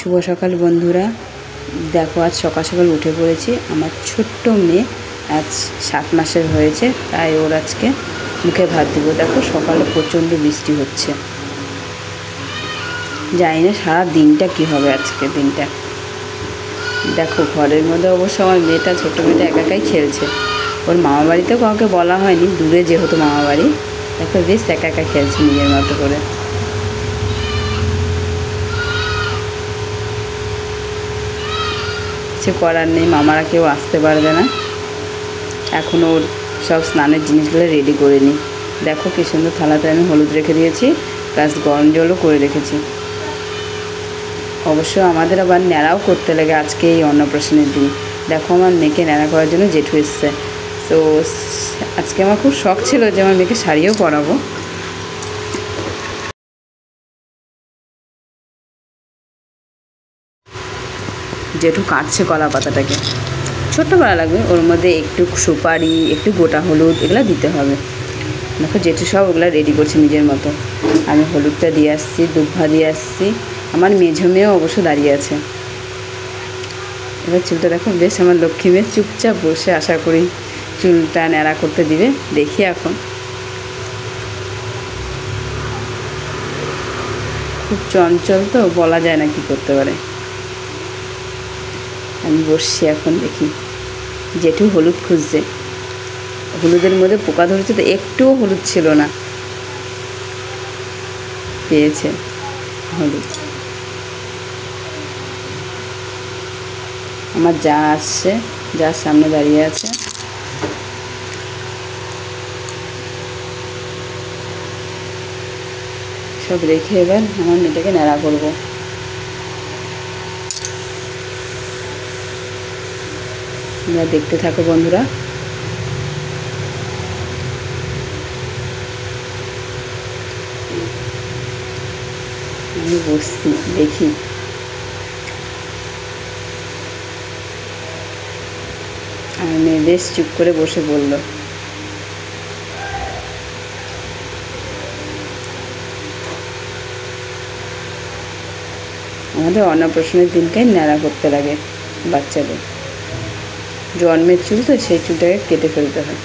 শুভ সকাল বন্ধুরা। দেখো আজ সকাল সকাল উঠে পড়েছি। আমার ছোট্ট মেয়ে আজ 7 মাসের হয়েছে, তাই ওর আজকে মুখে ভাত দেবো। দেখো সকালে প্রচণ্ড বৃষ্টি হচ্ছে, জানি না সারা দিনটা কী হবে আজকে দিনটা। দেখো ঘরের মধ্যে অবশ্য আমার মেয়েটা, ছোটো মেয়েটা একা একাই খেলছে। ওর মামা বাড়িতেও কাউকে বলা হয়নি, দূরে যেহেতু মামা বাড়ি। দেখো বেশ একা একা খেলছে নিজের মতো করে। কিছু করার নেই, মামারা কেউ আসতে পারবে না। এখন ওর সব স্নানের জিনিসগুলো রেডি করে নিই। দেখো কী সুন্দর থালাতে আমি হলুদ রেখে দিয়েছি, প্লাস গরম জলও করে রেখেছি। অবশ্য আমাদের আবার ন্যাড়াও করতে লাগে আজকে এই অন্নপ্রাশনের দিন। দেখো আমার মেয়েকে ন্যাড়া করার জন্য জেঠু এসছে। তো আজকে আমার খুব শখ ছিল যে আমার মেয়েকে শাড়িও পরাবো। জেঠু কাটছে কলা পাতাটাকে, ছোট্ট কলা লাগবে, ওর মধ্যে একটু সুপারি, একটু গোটা হলুদ, এগুলো দিতে হবে। দেখো জেঠু সব ওগুলো রেডি করছে নিজের মতো। আমি হলুদটা দিয়ে আসছি, দুব্বা দিয়ে আসছি। আমার মেঝো মেয়েও অবশ্য দাঁড়িয়ে আছে। এবার চুলটা দেখো বেশ আমার লক্ষ্মী মেয়ে চুপচাপ বসে আশা করি চুলটা ন্যাড়া করতে দিবে। দেখি এখন খুব চঞ্চল তো, বলা যায় না কি করতে পারে। আমি বসছি এখন, দেখি জেঠু হলুদ খুঁজছে। হলুদের মধ্যে পোকা ধরেছে তো, একটুও হলুদ ছিল না, পেয়েছে হলুদ। আমার যা আসছে, যার সামনে দাঁড়িয়ে আছে। সব রেখে এবার আমার মেয়েটাকে ন্যাড়া করবো। তোমরা দেখতে থাকো বন্ধুরা। আমি বসছি, দেখি। আমার মেয়ে বেশ চুপ করে বসে বলল। আমাদের অন্নপ্রাশনের দিনটাই ন্যাড়া করতে লাগে বাচ্চাদের। জন্মের চুল তো, সেই চুলটাকে কেটে ফেলতে হয়।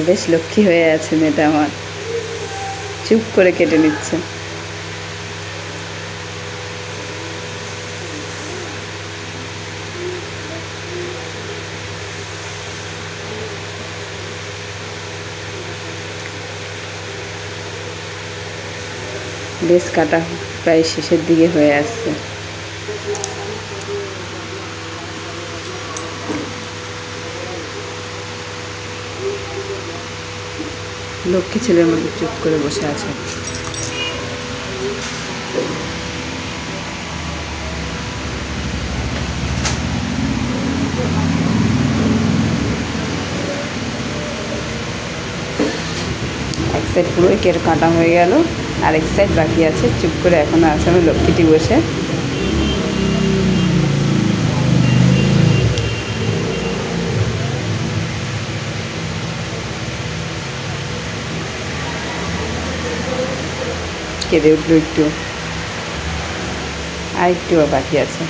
বেশ লক্ষ্মী হয়ে আছে মেয়েটা আমার, চুপ করে কেটে নিচ্ছে। বেশ কাটা প্রায় শেষের দিকে হয়ে আসছে। লক্ষ্মী ছেলের মধ্যে চুপ করে বসে আছে। এক সাইড পুরোই কেটে কাটা হয়ে গেল, আরেক সাইড বাকি আছে। চুপ করে এখনো আছে আমার লক্ষ্মীটি বসে। কেঁদে উঠলো একটু, আর একটু বাকি আছে।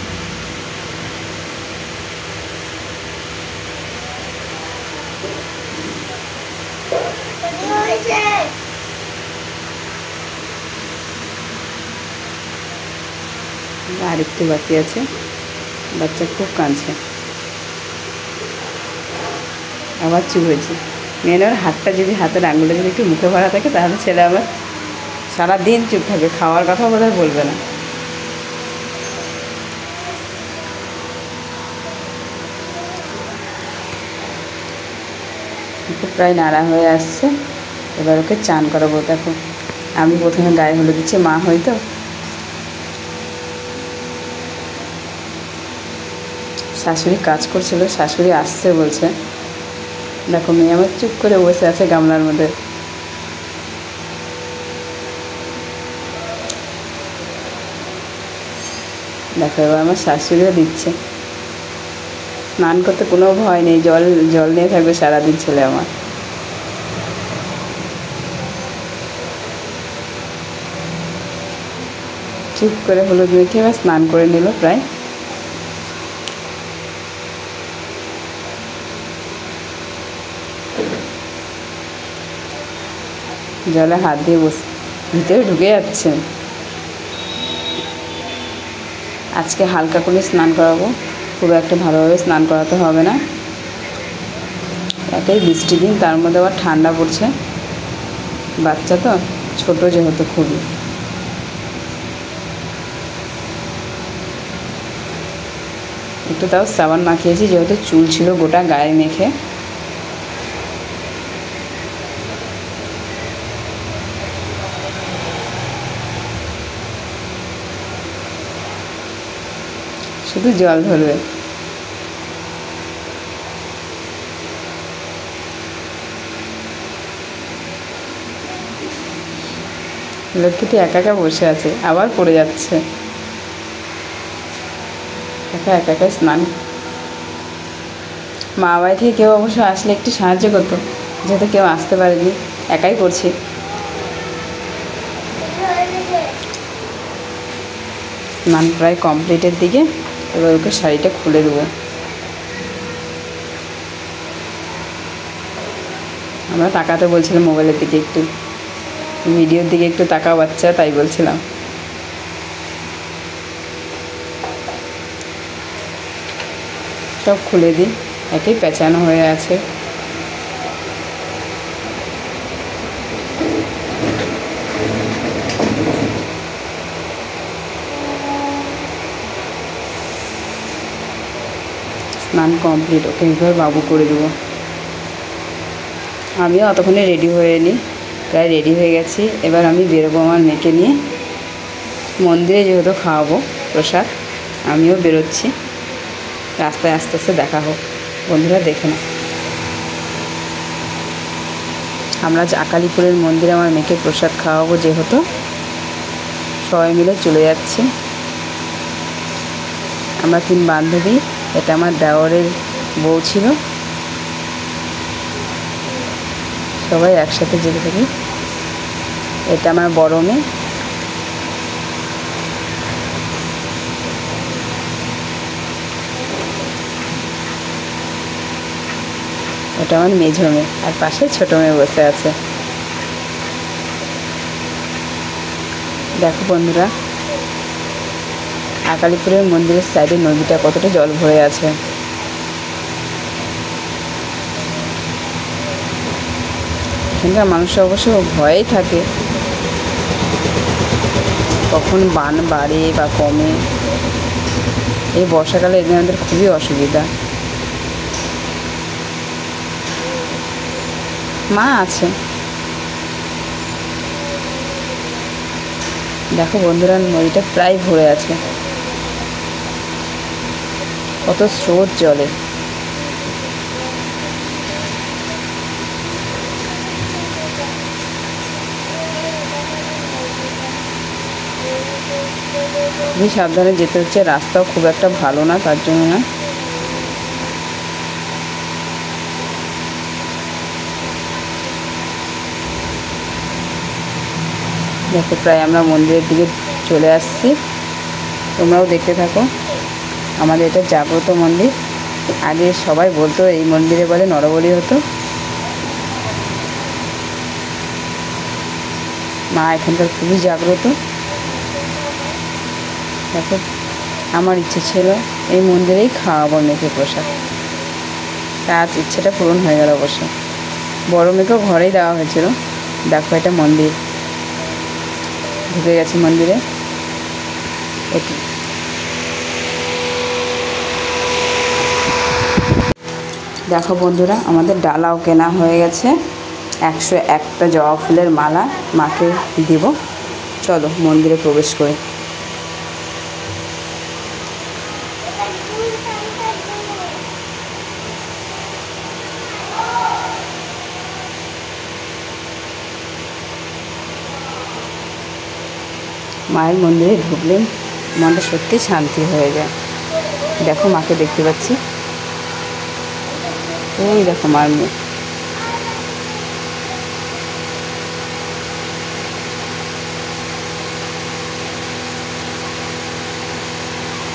আর একটু বাকি আছে। বাচ্চা খুব কাঁদছে, আবার চুপ হয়েছে। মেয়ের হাতটা যদি, হাতের আঙুলটা যদি একটু মুখে ভরা থাকে, তাহলে ছেলে আবার সারাদিন চুপ থাকবে, খাওয়ার কথা বোধহয় বলবে না। খুব প্রায় নাড়া হয়ে আসছে। এবার ওকে চান করাবো। দেখো আমি প্রথমে গায়ে হলুদ দিচ্ছি, মা হয়তো। শাশুড়ি কাজ করছিল, শাশুড়ি আসছে বলছে। দেখো মেয়ে আমার চুপ করে বসে আছে গামলার মধ্যে। দেখো এবার আমার শাশুড়িও দিচ্ছে। স্নান করতে কোনো ভয় নেই, জল জল নিয়ে থাকবে সারাদিন ছেলে আমার। ঠিক করে হলুদ মেখে এবার স্নান করে নিল প্রায়। জলে হাত দিয়ে ভিতরে ঢুকে যাচ্ছে। আজকে হালকা করে স্নান করাবো, খুব একটা ভালোভাবে স্নান করাতে হবে না। এটাই বৃষ্টির দিন, তার মধ্যে আবার ঠান্ডা পড়ছে, বাচ্চা তো ছোট যেহেতু খুবই। একটু তাও সাবান মাখিয়েছি যেহেতু চুল ছিল গোটা গায়ে মেখে। শুধু জল ধরবে। লক্ষ্মীটি একা একা বসে আছে, আবার পড়ে যাচ্ছে। একা একা স্নান। মা বাড়ি থেকে কেউ অবশ্য আসলে একটু সাহায্য করতো, যেহেতু কেউ আসতে পারেনি, একাই করছি। স্নান প্রায় কমপ্লিটের দিকে, এবার ওকে শাড়িটা খুলে দেবো। আমরা তাকাতে বলছিলাম মোবাইলের দিকে, একটু ভিডিওর দিকে একটু তাকাও বাচ্চা, তাই বলছিলাম। সব খুলে দিই, একেই পেঁচানো হয়ে আছে। স্নান কমপ্লিট, ওকে এবার বাবু করে দেবো। আমিও অতক্ষণে রেডি হয়ে নিই, প্রায় রেডি হয়ে গেছি। এবার আমি বেরোবো আমার মেয়েকে নিয়ে মন্দিরে, যেহেতু খাওয়াবো প্রসাদ। আমিও বেরোচ্ছি, রাস্তায় আস্তে আস্তে দেখা হোক। বন্ধুরা দেখে না, আমরা আকালিপুরের মন্দিরে আমার মেয়েকে প্রসাদ খাওয়াবো, যেহেতু সবাই মিলে চলে যাচ্ছি। আমরা 3 বান্ধবী, এটা আমার দেওরের বউ ছিল, সবাই একসাথে যেতে থাকি। এটা আমার বড় মেয়ে, এটা আমার মেঝো মেয়ে, আর পাশে ছোটো মেয়ে বসে আছে। দেখো বন্ধুরা, আকালিপুরের মন্দিরের সাইডে নদীটা কতটা জল ভরে আছে। এখানকার মানুষ অবশ্য ভয়েই থাকে, কখন বান বাড়ে বা কমে। এই বর্ষাকালে এদের আমাদের খুবই অসুবিধা। মা আছে। দেখো বন্ধুরা, নদীটা প্রায় ভরে আছে, কত স্রোত জলে। খুবই সাবধানে যেতে হচ্ছে, রাস্তাও খুব একটা ভালো না, তার জন্য না। দেখো প্রায় আমরা মন্দিরের দিকে চলে আসছি, তোমরাও দেখতে থাকো। আমাদের এটা জাগ্রত মন্দির। আগে সবাই বলতো এই মন্দিরে বলে নরবলি হতো। মা এখানকার খুবই জাগ্রত। দেখো, আমার ইচ্ছে ছিল এই মন্দিরেই খাওয়াবো মেয়েকে প্রসাদ, আজ ইচ্ছেটা পূরণ হয়ে গেল। অবশ্য বড় মেয়েকেও ঘরেই দেওয়া হয়েছিল। দেখো এটা মন্দির, ঢুকে গেছে মন্দিরে। একটু দেখো বন্ধুরা, আমাদের ডালাও কেনা হয়ে গেছে। 101টা জবা ফুলের মালা মাকে দেব। চলো মন্দিরে প্রবেশ করি। মায়ের মন্দিরে ঢুকলে মনটা সত্যি শান্তি হয়ে যায়। দেখো মাকে দেখতে পাচ্ছি। ওই দেখো মার মুখ।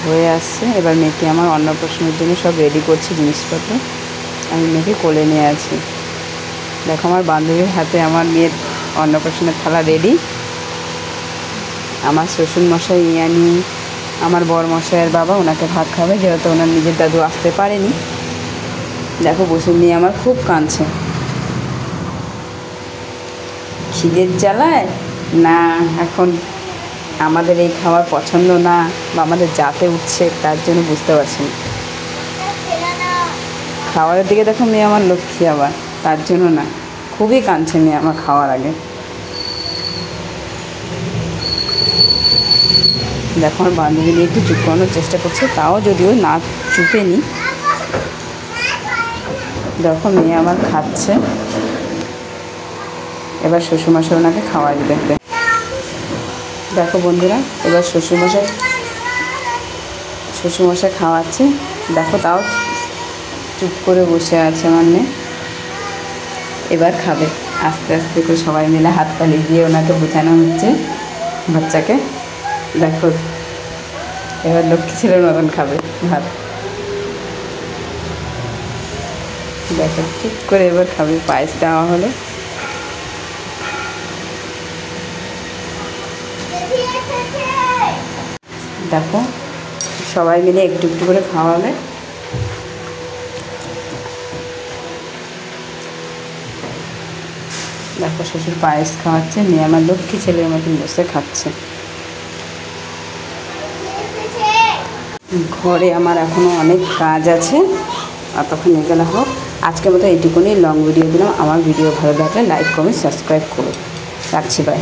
হয়ে আসছে। এবার মেয়েকে আমার অন্নপ্রাশনের জন্য সব রেডি করছি জিনিসপত্র। আমি মেয়েকে কোলে নিয়ে আছি। দেখো আমার বান্ধবীর হাতে আমার মেয়ের অন্নপ্রাশনের থালা রেডি। আমার শ্বশুরমশাই ইয়ানি, আমার বরমশাইয়ের বাবা, ওনাকে ভাত খাবে, যেহেতু ওনার নিজের দাদু আসতে পারেনি। দেখো বসে নিয়ে আমার খুব কাঁদছে। খিদের জ্বালায় না, এখন আমাদের এই খাবার পছন্দ না বা আমাদের জাতে উঠছে, তার জন্য বুঝতে পারছি না। খাবারের দিকে দেখো মেয়ে আমার লক্ষ্মী, আবার তার জন্য না, খুবই কাঁদছে মেয়ে আমার খাওয়ার আগে। দেখো আমার বান্ধবী নিয়ে একটু চুপ করানোর চেষ্টা করছে, তাও যদিও না চুপেনি। দেখো মেয়ে আমার খাচ্ছে। এবার শ্বশুরমশাই ওনাকে খাওয়াই দেবে। দেখো বন্ধুরা, এবার শ্বশুরমশাই খাওয়াচ্ছে। দেখো তাও চুপ করে বসে আছে আমার মেয়ে। এবার খাবে আস্তে আস্তে করে, সবাই মিলে হাত তালি দিয়ে ওনাকে বোঝানো হচ্ছে বাচ্চাকে। দেখো এবার লক্ষ্মী ছেলের মতন খাবে ভাত। দেখো ঠিক করে এবার খাবে। পায়েস দেওয়া হলো। দেখো সবাই মিলে একটু একটু করে খাওয়াবে। দেখো শ্বশুর পায়েস খাওয়াচ্ছে, মেয়ে আমার লক্ষ্মী ছেলের মতন বসে খাচ্ছে। ঘরে আমার এখনও অনেক কাজ আছে, তখন এগুলো হোক। আজকের মতো এইটুকুনি লং ভিডিও দিলাম। আমার ভিডিও ভালো লাগলে লাইক কমেন্ট সাবস্ক্রাইব করুন। রাখছি, বাই।